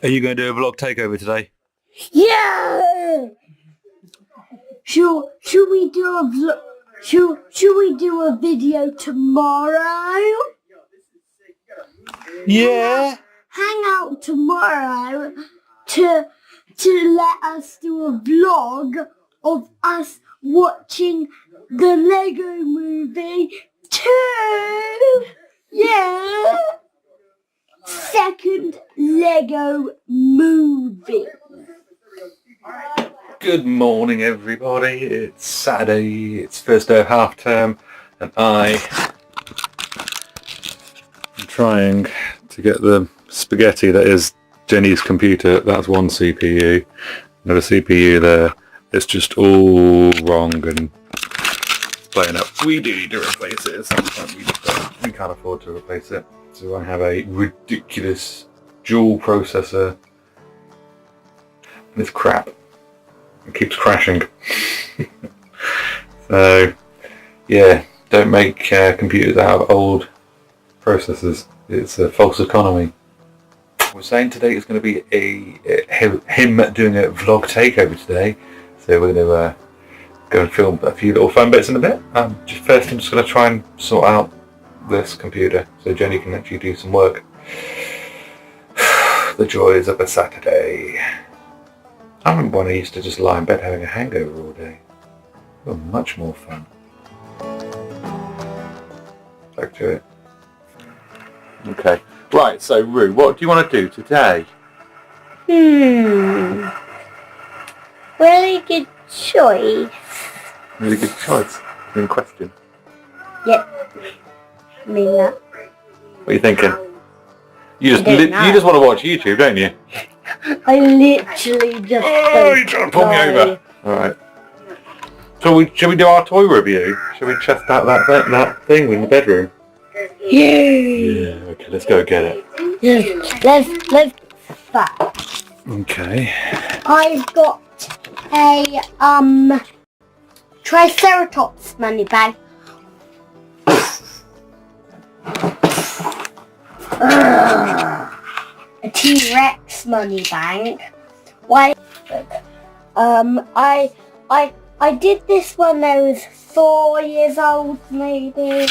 Are you going to do a vlog takeover today? Yeah! Should we do a vlog? Should we do a video tomorrow? Yeah. Hang out tomorrow to let us do a vlog of us watching the Lego movie 2. Yeah. Second Lego movie. Good morning, everybody. It's Saturday. It's first day of half term, and I am trying to get the spaghetti that is Jenny's computer. That's one CPU. Another CPU there. It's just all wrong and playing up. We do need to replace it. Sometimes we can't afford to replace it. So I have a ridiculous dual processor. It's crap. It keeps crashing. So yeah, don't make computers out of old processors. It's a false economy. We're saying today is going to be him doing a vlog takeover today. So we're going to go and film a few little fun bits in a bit. First I'm just going to try and sort out this computer so Jenny can actually do some work. The joys of a Saturday. I remember when I used to just lie in bed having a hangover all day. They were much more fun. Back to it. Okay. Right, so Roo, what do you want to do today? Really good choice. Really good choice. In question. Yep. I mean that. What are you thinking? You just want to watch YouTube, don't you? I literally just... Oh, you're trying to pull me over. Alright. So shall we do our toy review? Shall we test out that thing in the bedroom? Yeah. Okay, let's go get it. Let's start. Okay. I've got a Triceratops money bag. A T-Rex money bank. Why? I did this when I was 4 years old, maybe.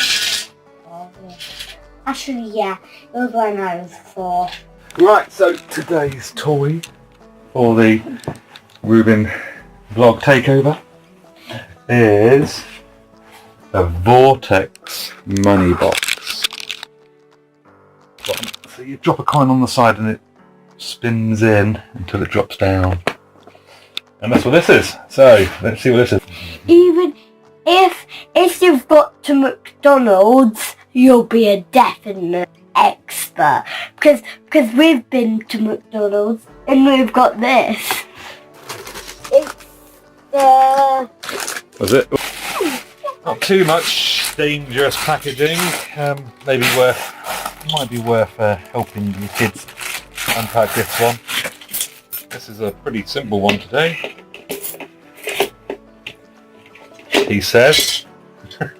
Actually, yeah, it was when I was 4. Right, so today's toy for the Reuben vlog takeover is a Vortex money box. So you drop a coin on the side and it spins in until it drops down. And that's what this is. So let's see what this is. Even if you've got to McDonald's, you'll be a definite expert. Because we've been to McDonald's and we've got this. It's Was it? Not too much dangerous packaging. Might be worth helping your kids unpack this one. This is a pretty simple one today, he says. Oh,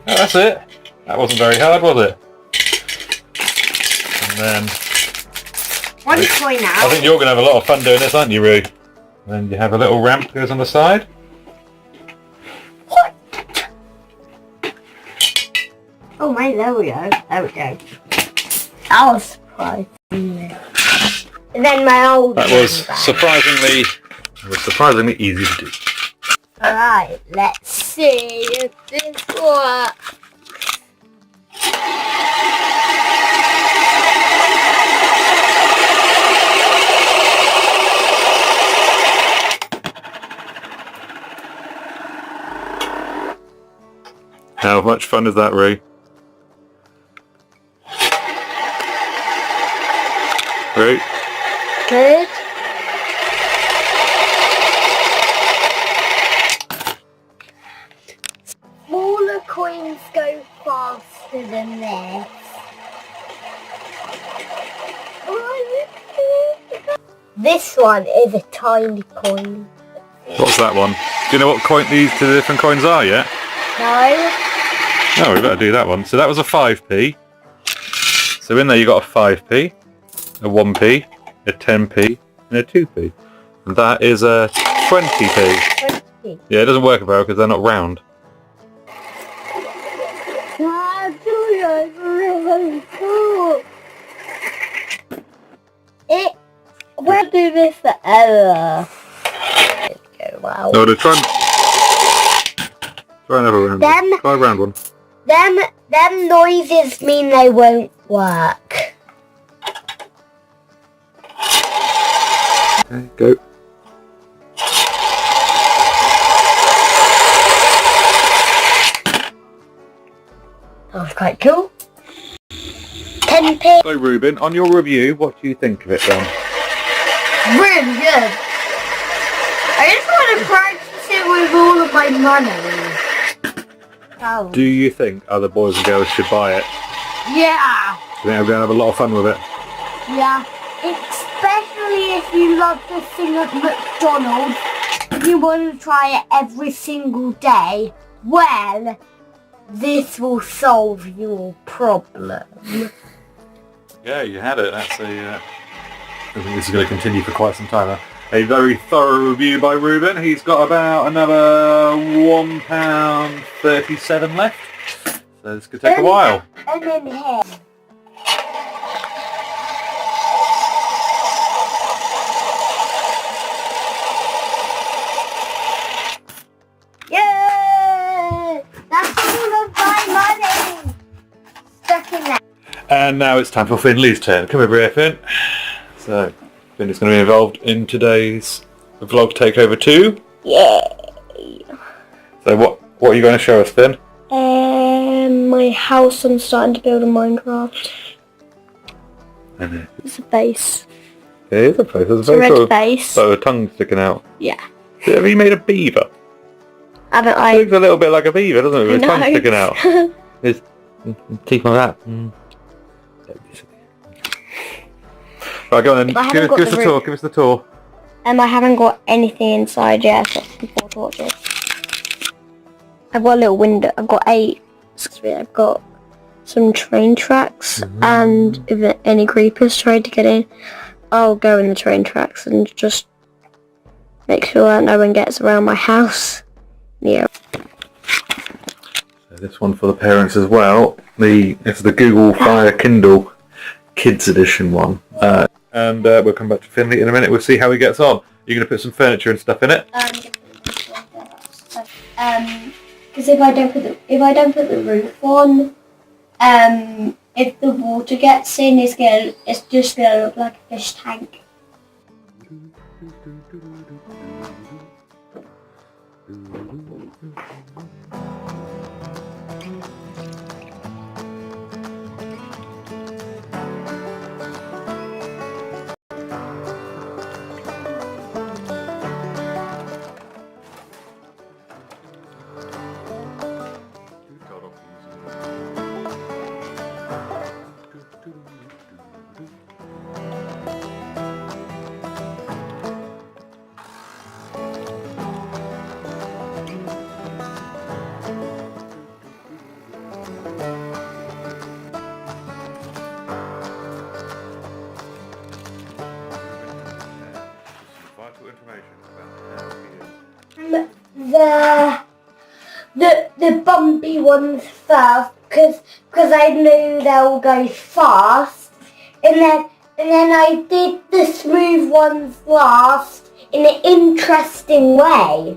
that's it. That wasn't very hard, was it? And then one toy now. I think you're going to have a lot of fun doing this, aren't you, Roo? Then you have a little ramp that goes on the side. What? Oh my, there we go. There we go. That was surprising. And then my old That was surprisingly easy to do. Alright, let's see if this works. How much fun is that, Roo? Roo? Good. Smaller coins go faster than this. This one is a tiny coin. What's that one? Do you know what coin the different coins are yet? No. No, we better do that one. So that was a 5p. So in there you got a 5p, a 1p, a 10p, and a 2p. And that is a 20p. 20. Yeah, it doesn't work very well because they're not round. That's really cool. We'll do this forever. Go wow. No, try another round. Try a round one. Them noises mean they won't work. Okay, go. That was quite cool. 10p. So Ruben, on your review, what do you think of it then? Really good. I just want to practice it with all of my money. Oh. Do you think other boys and girls should buy it? Yeah. Do you think they're going to have a lot of fun with it? Yeah. Especially if you love to sing at McDonald's. If you want to try it every single day, well, this will solve your problem. Yeah, you had it. That's I think this is going to continue for quite some time now. A very thorough review by Ruben. He's got about another £1.37 left. So this could take a while. And then here. Yay! That's all of my money! Stuck in there. And now it's time for Finley's turn. Come over here, Finn. So, Finn is going to be involved in today's vlog takeover 2. Yay! So what are you going to show us, Finn? My house I'm starting to build in Minecraft. It's a base. It is a face. It's a red base. So a tongue sticking out. Yeah. So have you made a beaver? Haven't It I? looks a little bit like a beaver, doesn't it? With its tongue No. sticking out. His teeth like that. Right, go on then. But I Give haven't got us the the tour. Give us the tour. I haven't got anything inside yet except some 4 torches. I've got a little window. I've got 8. I've got some train tracks, and if any creepers try to get in, I'll go in the train tracks and just make sure that no one gets around my house. Yeah. So this one for the parents as well. It's the Google Fire Kindle Kids Edition one. And we'll come back to Finley in a minute. We'll see how he gets on. You're going to put some furniture and stuff in it. Because if I don't put the roof on, if the water gets in, it's just gonna look like a fish tank. The bumpy ones first, because I knew they'll go fast, and then I did the smooth ones last in an interesting way.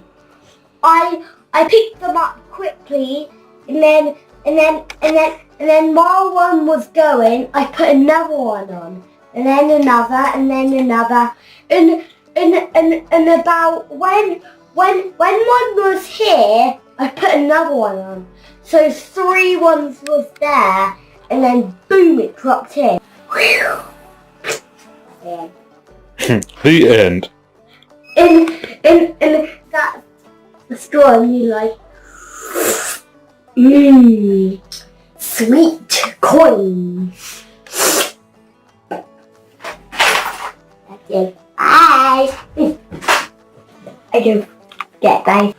I picked them up quickly, and then while one was going, I put another one on, and then another, and then another, and about when one was here, I put another one on. So 3 ones was there, and then boom, it dropped in. Yeah. The end. And that's the straw, and you like, sweet coins. That's it. Bye. I do get bye.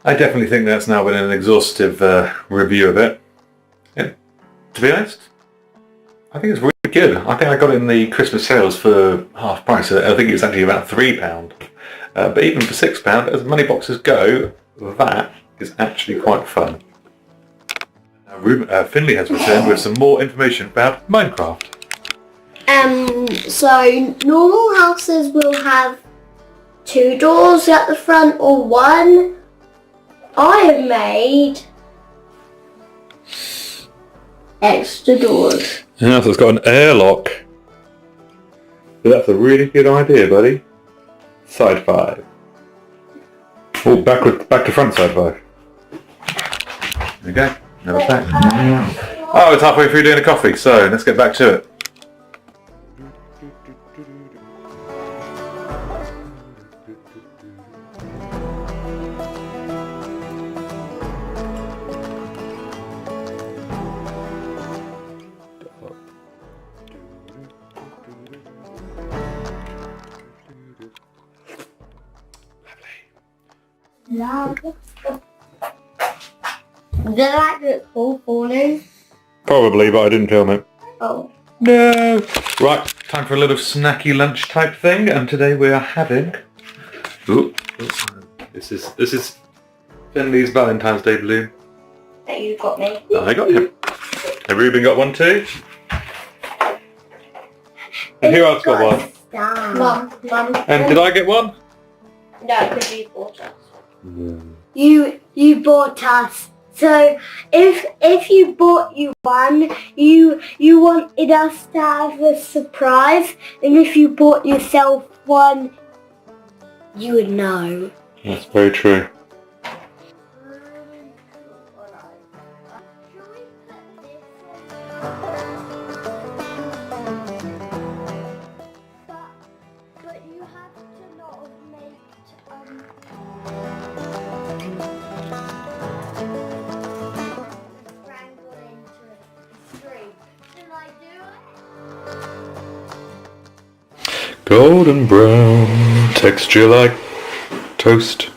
I definitely think that's now been an exhaustive review of it. And to be honest, I think it's really good. I think I got it in the Christmas sales for half price. I think it was actually about £3. But even for £6, as money boxes go, that is actually quite fun. Now, Finley has returned with some more information about Minecraft. So normal houses will have 2 doors at the front or 1. I have made extra doors. Yeah, so it's got an airlock. That's a really good idea, buddy. Side 5. Oh, back to front side 5. There we go. Another pack. Oh, it's halfway through doing a coffee, so let's get back to it. Did I get all falling? Probably, but I didn't film it. Oh. No. Right, time for a little snacky lunch type thing, and today we are having. Ooh, this is Finley's Valentine's Day balloon. That you got me. I got him. And Reuben got one too. And who else got one? Mum. And did I get one? No, because you bought us. You bought us. So if you bought you one, you wanted us to have a surprise, and if you bought yourself one, you would know. That's very true. But you have to not make strangle into a string. Shall I do it? Golden brown, texture like toast.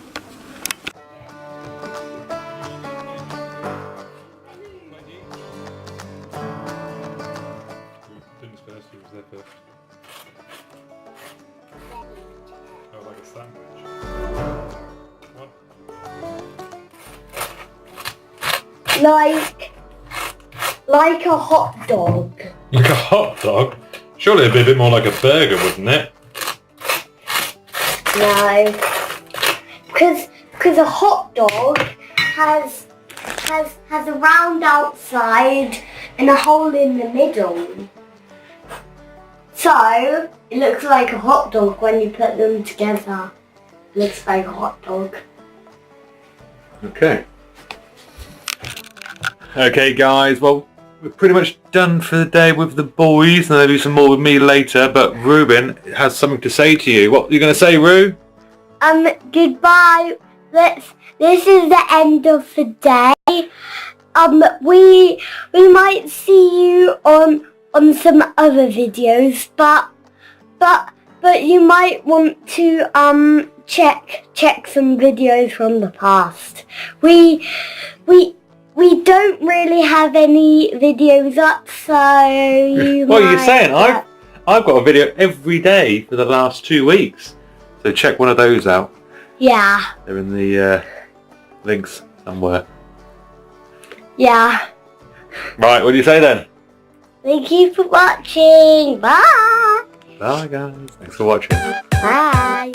Like a hot dog. Like a hot dog? Surely it'd be a bit more like a burger, wouldn't it? No, because a hot dog has a round outside and a hole in the middle. So it looks like a hot dog when you put them together. It looks like a hot dog. Okay. Okay guys, well we're pretty much done for the day with the boys, and there'll be some more with me later, but Reuben has something to say to you. What are you going to say, Rue? Goodbye. This is the end of the day. We might see you on some other videos, but you might want to check some videos from the past. We don't really have any videos up, so you What are you saying? I've got a video every day for the last 2 weeks. So check one of those out. Yeah. They're in the links somewhere. Yeah. Right, what do you say then? Thank you for watching. Bye. Bye guys. Thanks for watching. Bye.